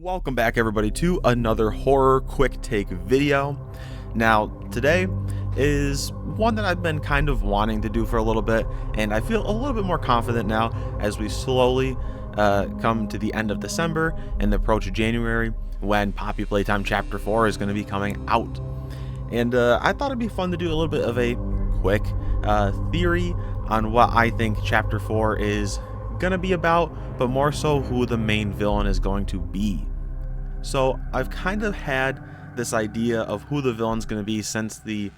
Welcome back everybody to another horror quick take video. Now today is one that I've been kind of wanting to do for a little bit, and I feel a little bit more confident now as we slowly come to the end of December and the approach of January when Poppy Playtime Chapter 4 is going to be coming out. And I thought it'd be fun to do a little bit of a quick theory on what I think Chapter 4 is going to be about, but more so who the main villain is going to be. So I've kind of had this idea of who the villain's going to be since the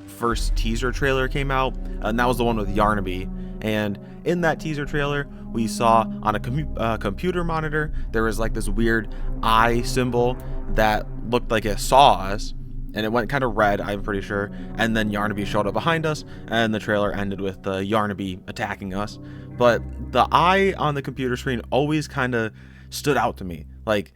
first teaser trailer came out, and that was the one with Yarnaby. And in that teaser trailer, we saw on a computer monitor, there was like this weird eye symbol that looked like it saw us, and it went kind of red, I'm pretty sure. And then Yarnaby showed up behind us, and the trailer ended with Yarnaby attacking us. But the eye on the computer screen always kind of stood out to me. Like,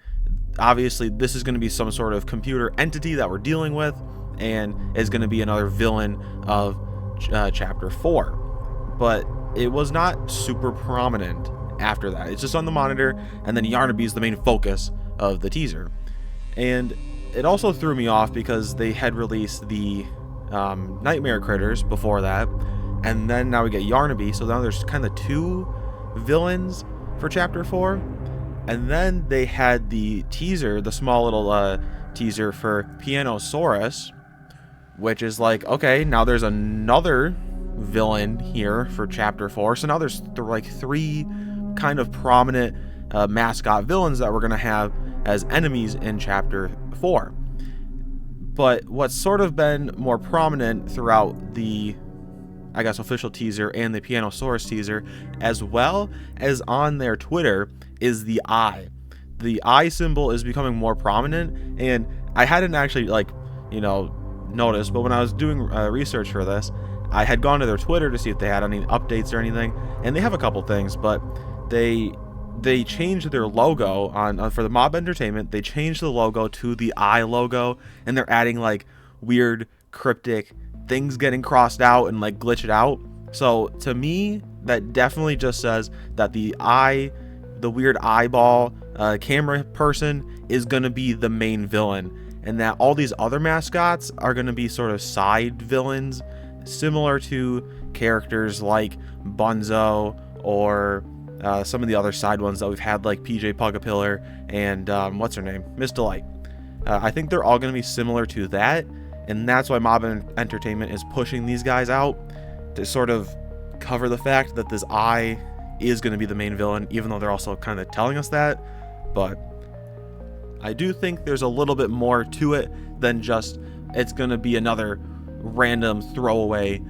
obviously this is going to be some sort of computer entity that we're dealing with, and is going to be another villain of Chapter 4. But it was not super prominent after that. It's just on the monitor, and then Yarnaby is the main focus of the teaser. And it also threw me off because they had released the Nightmare Critters before that, and then now we get Yarnaby, so now there's kind of two villains for Chapter 4. And then they had the teaser, the small little teaser for Pianosaurus, which is like, okay, now there's another villain here for Chapter 4. So now there's like three kind of prominent mascot villains that we're going to have as enemies in Chapter 4. But what's sort of been more prominent throughout the, I guess, official teaser and the Pianosaurus teaser, as well as on their Twitter, is the eye. The eye symbol is becoming more prominent, and I hadn't actually noticed, but when I was doing research for this, I had gone to their Twitter to see if they had any updates or anything, and they have a couple things, but they changed their logo on for the Mob Entertainment. They changed the logo to the eye logo, and they're adding like weird cryptic things getting crossed out and like glitched out. So to me, that definitely just says that the eye, the weird eyeball camera person, is going to be the main villain, and that all these other mascots are going to be sort of side villains, similar to characters like Bunzo or some of the other side ones that we've had, like PJ Pugapillar and what's her name, Miss Delight. I think they're all going to be similar to that, and that's why Mob Entertainment is pushing these guys out to sort of cover the fact that this eye is going to be the main villain, even though they're also kind of telling us that. But I do think there's a little bit more to it than just it's going to be another random throwaway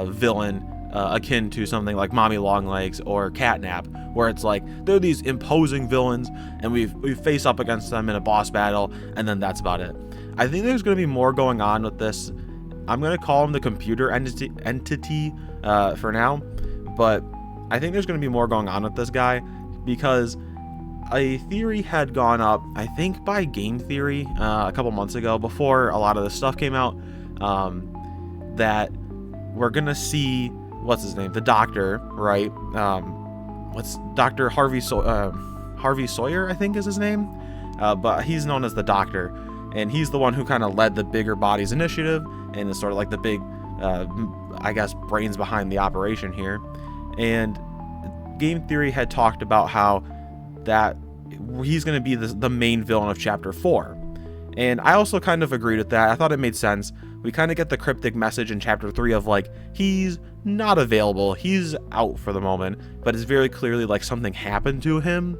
villain akin to something like Mommy Longlegs or Catnap, where it's like they're these imposing villains and we face up against them in a boss battle, and then that's about it. I think there's going to be more going on with this. I'm going to call them the computer entity for now, but I think there's going to be more going on with this guy, because a theory had gone up, I think by Game Theory, a couple months ago, before a lot of this stuff came out, that we're going to see, what's his name? The Doctor, right? What's Dr. Harvey Sawyer, I think is his name. But he's known as the Doctor, and he's the one who kind of led the Bigger Bodies Initiative and is sort of like the big, I guess, brains behind the operation here. And Game Theory had talked about how that he's going to be the main villain of Chapter 4. And I also kind of agreed with that. I thought it made sense. We kind of get the cryptic message in Chapter 3 of like, he's not available, he's out for the moment, but it's very clearly like something happened to him.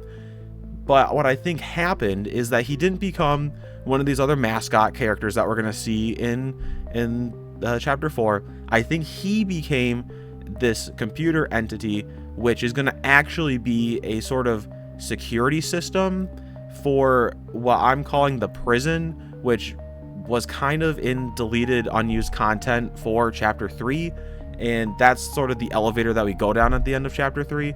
But what I think happened is that he didn't become one of these other mascot characters that we're going to see in Chapter 4. I think he became this computer entity, which is going to actually be a sort of security system for what I'm calling the prison, which was kind of in deleted, unused content for Chapter 3. And that's sort of the elevator that we go down at the end of Chapter 3.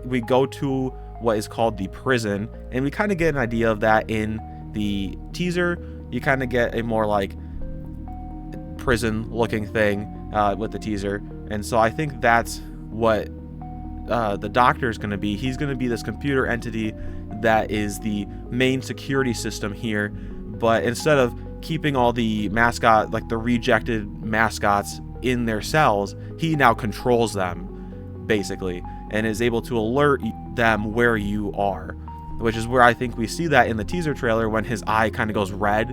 We go to what is called the prison, and we kind of get an idea of that in the teaser. You kind of get a more like prison looking thing with the teaser, and so I think that's what the Doctor is going to be. He's going to be this computer entity that is the main security system here, but instead of keeping all the mascot, like the rejected mascots, in their cells, he now controls them basically and is able to alert them where you are, which is where I think we see that in the teaser trailer when his eye kind of goes red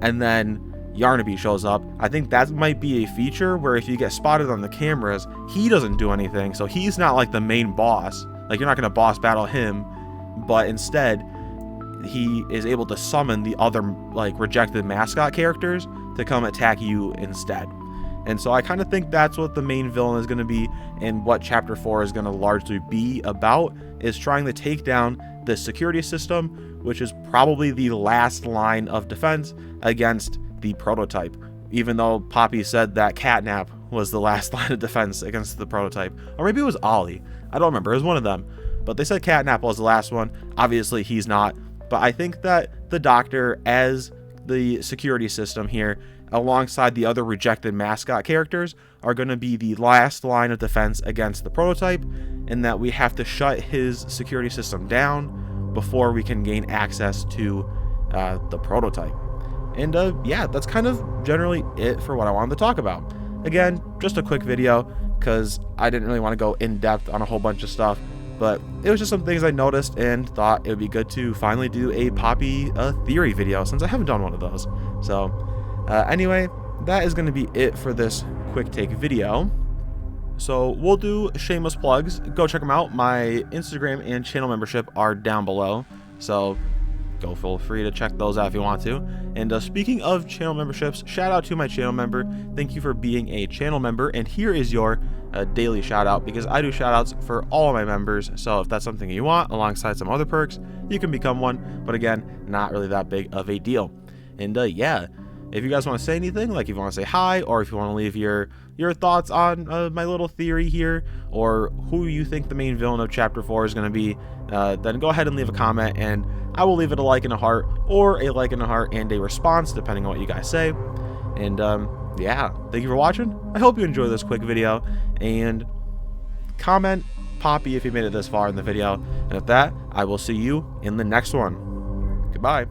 and then Yarnaby shows up. I think that might be a feature where if you get spotted on the cameras, he doesn't do anything, so he's not like the main boss. Like, you're not going to boss battle him, but instead he is able to summon the other like rejected mascot characters to come attack you instead. And so I kind of think that's what the main villain is going to be, and what chapter 4 is going to largely be about, is trying to take down the security system, which is probably the last line of defense against the prototype, even though Poppy said that Catnap was the last line of defense against the prototype. Or maybe it was Ollie, I don't remember, it was one of them, but they said Catnap was the last one. Obviously he's not, but I think that the Doctor, as the security system here, alongside the other rejected mascot characters, are going to be the last line of defense against the prototype, and that we have to shut his security system down before we can gain access to the prototype. And yeah, that's kind of generally it for what I wanted to talk about. Again, just a quick video because I didn't really want to go in depth on a whole bunch of stuff, but it was just some things I noticed and thought it would be good to finally do a Poppy theory video, since I haven't done one of those. So anyway, that is going to be it for this quick take video. So we'll do shameless plugs. Go check them out. My Instagram and channel membership are down below, so go feel free to check those out if you want to. And speaking of channel memberships, shout out to my channel member. Thank you for being a channel member, and here is your daily shout out, because I do shout outs for all of my members. So if that's something you want alongside some other perks, you can become one, but again, not really that big of a deal. And yeah, if you guys want to say anything, like if you want to say hi, or if you want to leave your thoughts on my little theory here, or who you think the main villain of chapter 4 is going to be, then go ahead and leave a comment, and I will leave it a like and a heart, or a like and a heart and a response, depending on what you guys say. And yeah, thank you for watching. I hope you enjoyed this quick video, and comment Poppy if you made it this far in the video. And with that, I will see you in the next one. Goodbye.